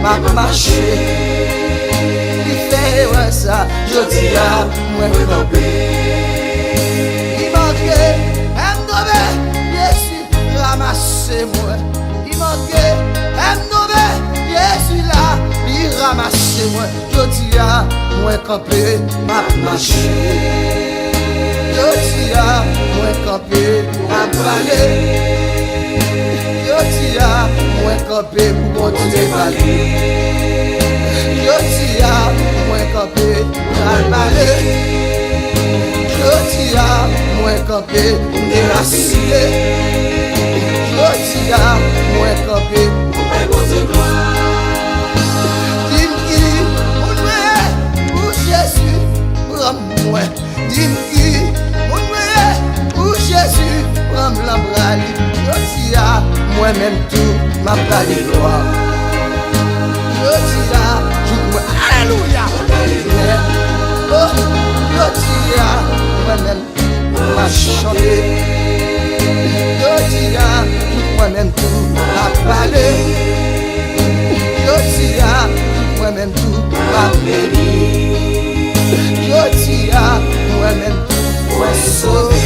Ma marché, il fait ça, je dis à moi il manquait, Jésus ramassez moi. Il manquait, Jésus là, il ramassez moi. Je dis à moi camper, ma marché. Je dis à moi camper, ma parler. Yo tia, mwen kampe pou kontinue pale. Yo tia, mwen kampe pou pale. Yo tia, mwen kampe pou derasile. Yo tia, mwen kampe pou kontinue gloire. Dim ki, moun mwen pou Jésus pran mwen. Dim ki, moun mwen pou Jésus pran l'embrali. Yo tia, moi-même tout m'a pas de gloire. Je dis là, je dis alléluia. Oh, je dis là, moi-même tout m'a chanté. Je dis là, moi-même tout m'a parlé. Je dis là, moi-même tout m'a béni. Je dis là, moi-même tout m'a sauvé.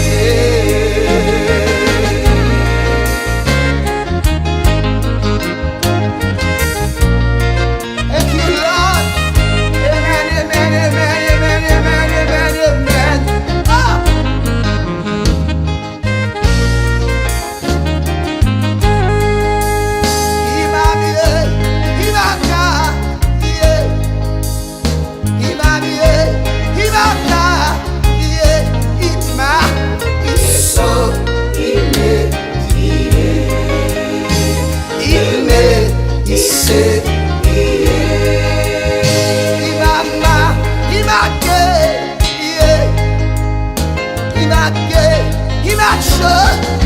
He might show.